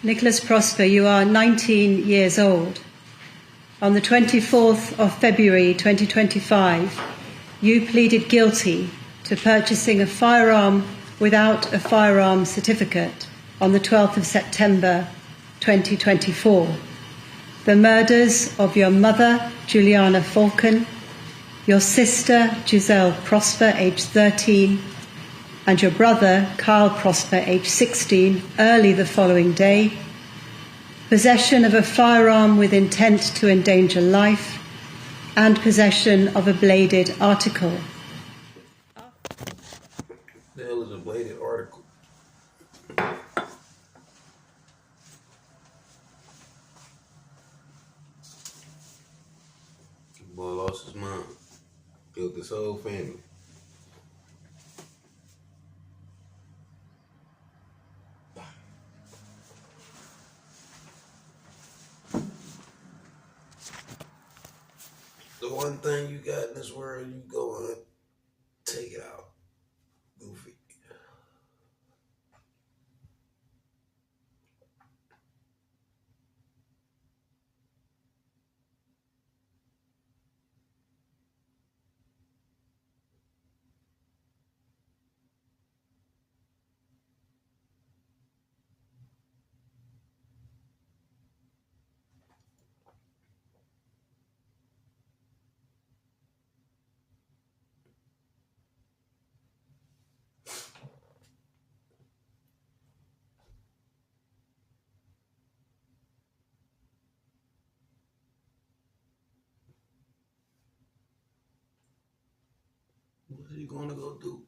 Nicholas Prosper, you are 19 years old. On the 24th of February 2025, you pleaded guilty to purchasing a firearm without a firearm certificate on the 12th of September 2024. The murders of your mother, Juliana Falcon, your sister, Giselle Prosper, aged 13, and your brother, Kyle Prosper, aged 16, early the following day, possession of a firearm with intent to endanger life, and possession of a bladed article. The hell is a bladed article? The boy lost his mom. Killed his whole family. The one thing you got in this world, you go on, take it out. Goofy. What are you gonna go do?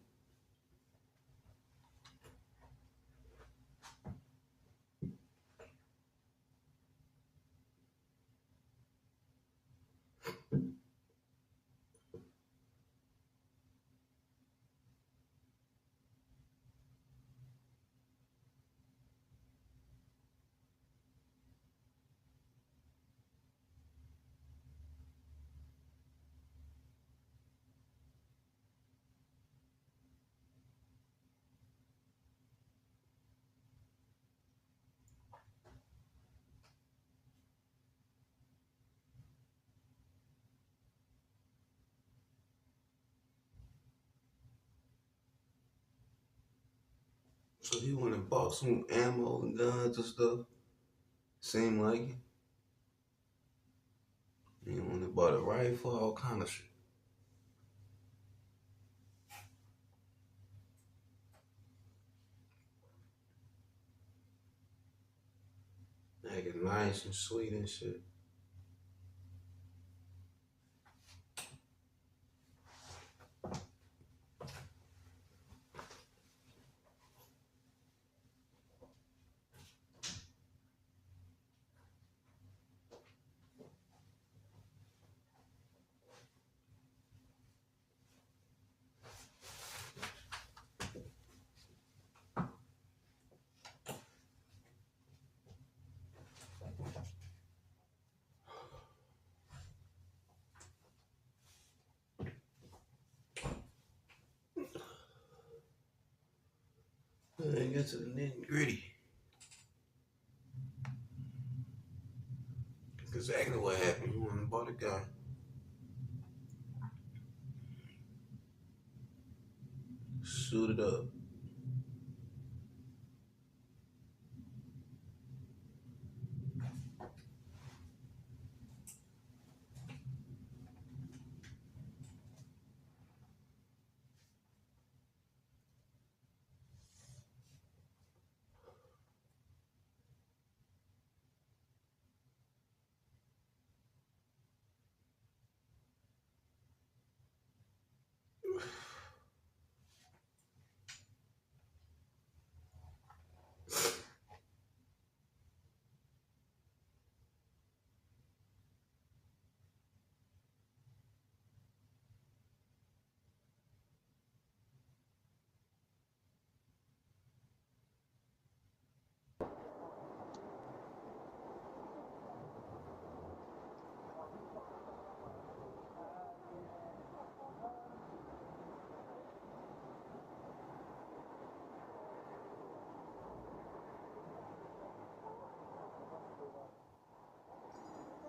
So he went and bought some ammo and guns and stuff. Seemed like it. He went and bought a rifle, all kind of shit. Acting nice and sweet and shit. Then get to the nitty gritty. That's exactly what happened. He went and bought a gun. Suited up.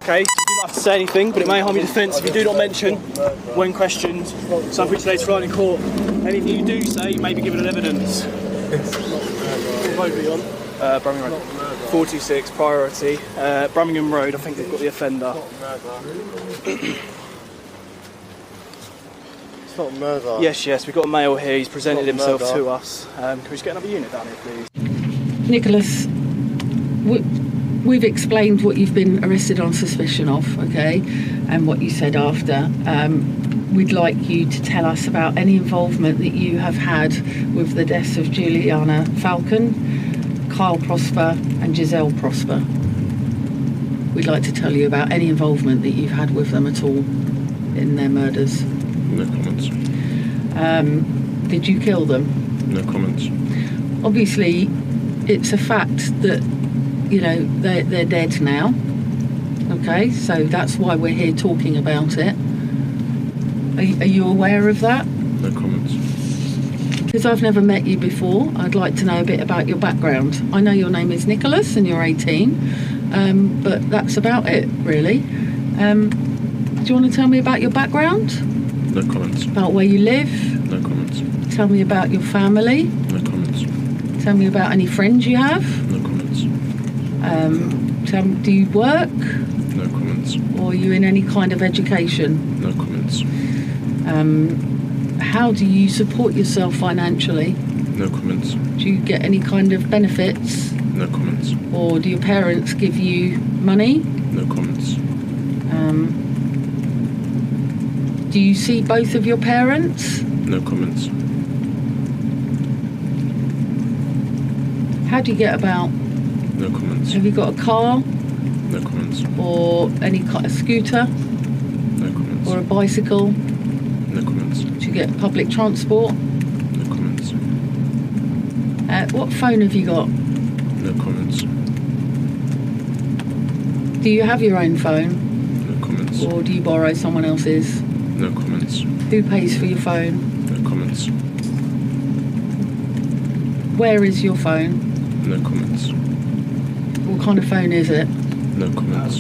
Okay, so you do not have to say anything, but it may harm your defence if you do not mention, when questioned, something later on in court. Anything you do say may be given as evidence. What road are we on? Birmingham Road. 46, priority. Birmingham Road, I think they've got the offender. It's not murder. Yes, we've got a male here, he's presented himself to us. Can we just get another unit down here, please? Nicholas, we've explained what you've been arrested on suspicion of, okay, and what you said after. We'd like you to tell us about any involvement that you have had with the deaths of Juliana Falcon, Kyle Prosper and Giselle Prosper. We'd like to tell you about any involvement that you've had with them at all in their murders. No comments. Did you kill them? No comments. Obviously, it's a fact that, you know, they're dead now. Okay, so that's why we're here talking about it. Are you aware of that? No comments. Because I've never met you before, I'd like to know a bit about your background. I know your name is Nicholas and you're 18, but that's about it, really. Do you want to tell me about your background? No comments. About where you live? No comments. Tell me about your family? No comments. Tell me about any friends you have? No comments. Tell me, do you work? No comments. Or are you in any kind of education? No comments. How do you support yourself financially? No comments. Do you get any kind of benefits? No comments. Or do your parents give you money? No comments. Do you see both of your parents? No comments. How do you get about? No comments. Have you got a car? No comments. Or any kind of scooter? No comments. Or a bicycle? No comments. Do you get public transport? No comments. What phone have you got? No comments. Do you have your own phone? No comments. Or do you borrow someone else's? No comments. Who pays for your phone? No comments. Where is your phone? No comments. What kind of phone is it? No comments.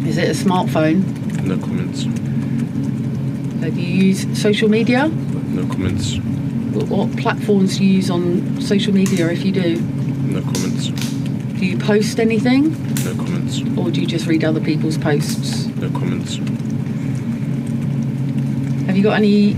Is it a smartphone? No comments. Do you use social media? No comments. What platforms do you use on social media if you do? No comments. Do you post anything? No comments. Or do you just read other people's posts? No comments. Have you got any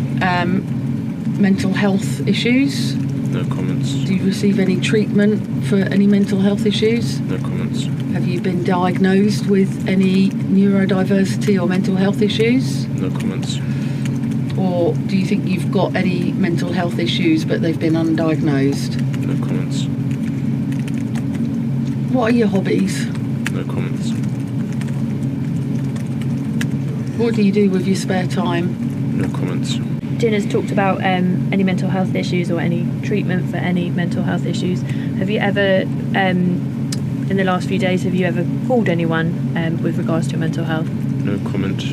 mental health issues? No comments. Do you receive any treatment for any mental health issues? No comments. Have you been diagnosed with any neurodiversity or mental health issues? No comments. Or do you think you've got any mental health issues but they've been undiagnosed? No comments. What are your hobbies? No comments. What do you do with your spare time? No comments. Dinner's talked about any mental health issues or any treatment for any mental health issues. Have you ever, in the last few days, have you ever called anyone with regards to your mental health? No comment.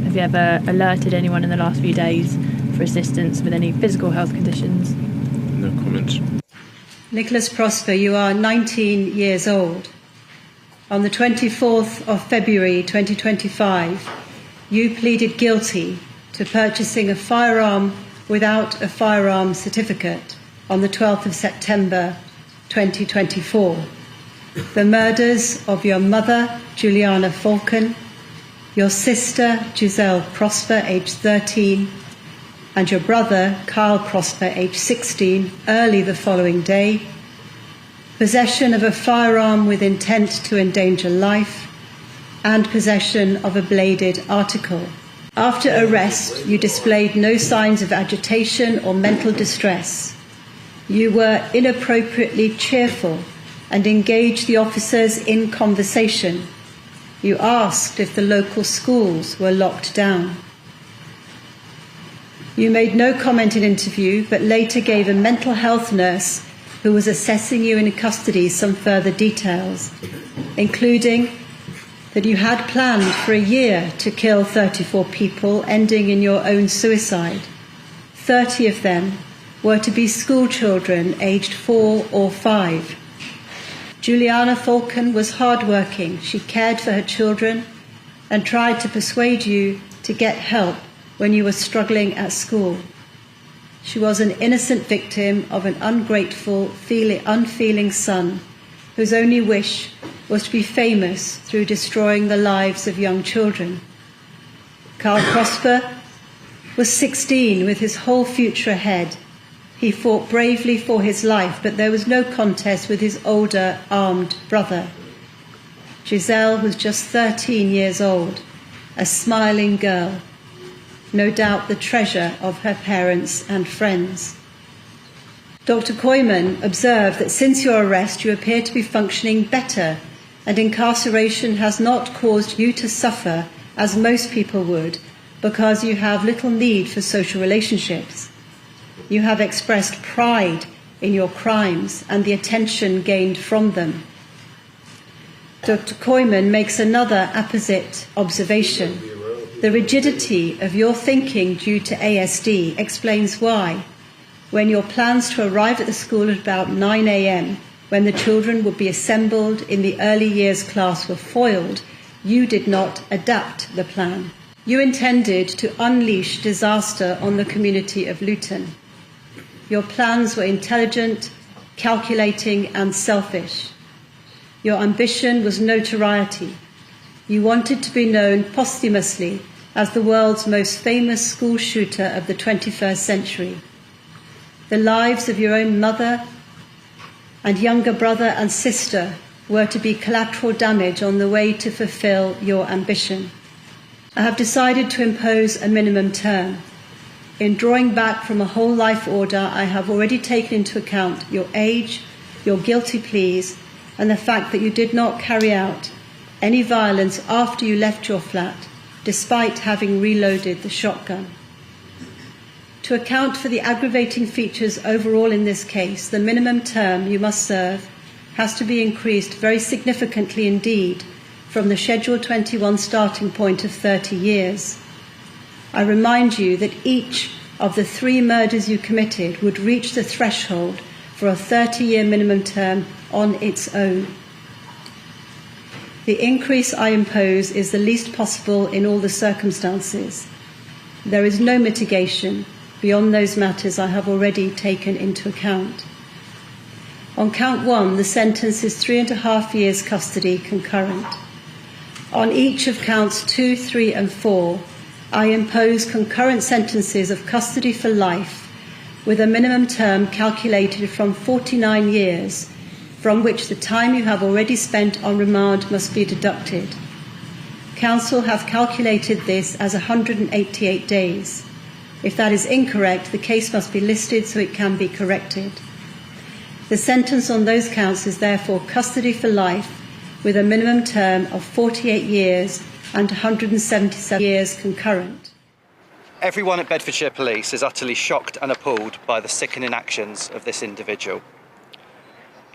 Have you ever alerted anyone in the last few days for assistance with any physical health conditions? No comment. Nicholas Prosper, you are 19 years old. On the 24th of February 2025, you pleaded guilty to purchasing a firearm without a firearm certificate on the 12th of September 2024. The murders of your mother, Juliana Falcon, your sister, Giselle Prosper, aged 13, and your brother, Kyle Prosper, aged 16, early the following day, possession of a firearm with intent to endanger life, and possession of a bladed article. After arrest, you displayed no signs of agitation or mental distress. You were inappropriately cheerful and engaged the officers in conversation. You asked if the local schools were locked down. You made no comment in interview, but later gave a mental health nurse who was assessing you in custody some further details, including that you had planned for a year to kill 34 people, ending in your own suicide. 30 of them were to be school children aged 4 or 5. Juliana Falcon was hardworking. She cared for her children and tried to persuade you to get help when you were struggling at school. She was an innocent victim of an ungrateful, unfeeling son whose only wish was to be famous through destroying the lives of young children. Carl Prosper was 16 with his whole future ahead. He fought bravely for his life, but there was no contest with his older armed brother. Giselle was just 13 years old, a smiling girl, no doubt the treasure of her parents and friends. Dr. Koyman observed that since your arrest you appear to be functioning better, and incarceration has not caused you to suffer as most people would, because you have little need for social relationships. You have expressed pride in your crimes and the attention gained from them. Dr. Koyman makes another apposite observation. The rigidity of your thinking due to ASD explains why, when your plans to arrive at the school at about 9 a.m., when the children would be assembled in the early years class, were foiled, you did not adapt the plan. You intended to unleash disaster on the community of Luton. Your plans were intelligent, calculating, and selfish. Your ambition was notoriety. You wanted to be known posthumously as the world's most famous school shooter of the 21st century. The lives of your own mother and younger brother and sister were to be collateral damage on the way to fulfill your ambition. I have decided to impose a minimum term. In drawing back from a whole life order, I have already taken into account your age, your guilty pleas, and the fact that you did not carry out any violence after you left your flat, despite having reloaded the shotgun. To account for the aggravating features overall in this case, the minimum term you must serve has to be increased very significantly indeed from the Schedule 21 starting point of 30 years. I remind you that each of the 3 murders you committed would reach the threshold for a 30-year minimum term on its own. The increase I impose is the least possible in all the circumstances. There is no mitigation beyond those matters I have already taken into account. On count 1, the sentence is 3.5 years custody concurrent. On each of counts 2, 3, and 4, I impose concurrent sentences of custody for life with a minimum term calculated from 49 years, from which the time you have already spent on remand must be deducted. Council have calculated this as 188 days. If that is incorrect, the case must be listed so it can be corrected. The sentence on those counts is therefore custody for life with a minimum term of 48 years and 177 years concurrent. Everyone at Bedfordshire Police is utterly shocked and appalled by the sickening actions of this individual.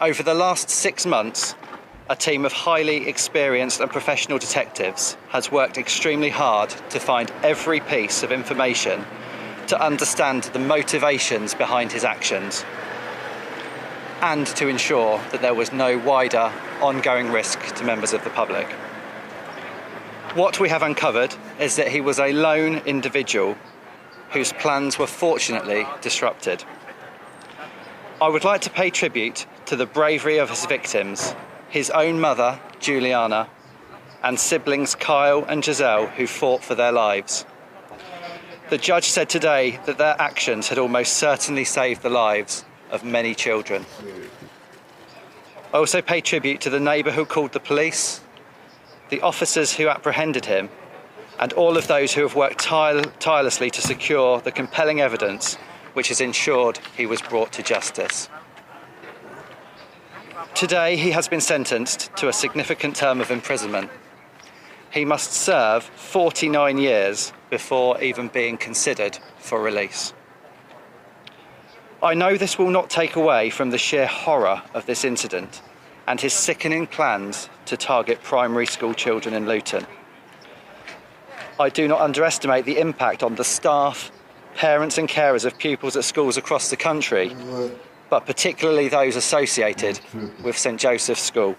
Over the last 6 months, a team of highly experienced and professional detectives has worked extremely hard to find every piece of information to understand the motivations behind his actions and to ensure that there was no wider ongoing risk to members of the public. What we have uncovered is that he was a lone individual whose plans were fortunately disrupted. I would like to pay tribute to the bravery of his victims, his own mother, Juliana, and siblings Kyle and Giselle, who fought for their lives. The judge said today that their actions had almost certainly saved the lives of many children. I also pay tribute to the neighbour who called the police, the officers who apprehended him, and all of those who have worked tirelessly to secure the compelling evidence which has ensured he was brought to justice. Today, he has been sentenced to a significant term of imprisonment. He must serve 49 years before even being considered for release. I know this will not take away from the sheer horror of this incident and his sickening plans to target primary school children in Luton. I do not underestimate the impact on the staff, parents and carers of pupils at schools across the country but particularly those associated with St Joseph's School.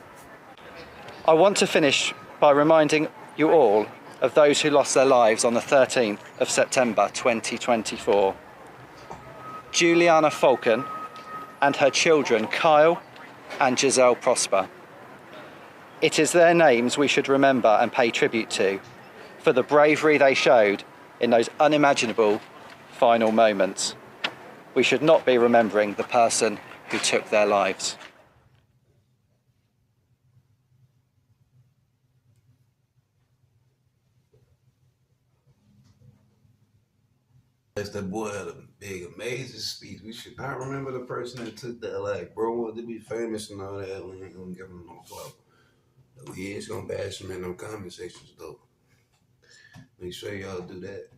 I want to finish by reminding you all of those who lost their lives on the 13th of September 2024. Juliana Falcon and her children Kyle and Giselle Prosper. It is their names we should remember and pay tribute to for the bravery they showed in those unimaginable final moments. We should not be remembering the person who took their lives. That boy had a big, amazing speech. We should not remember the person that took that life. Bro wanted to be famous and all that. We ain't gonna give him no clout. We is gonna bash him in them comment sections though. Make sure y'all do that.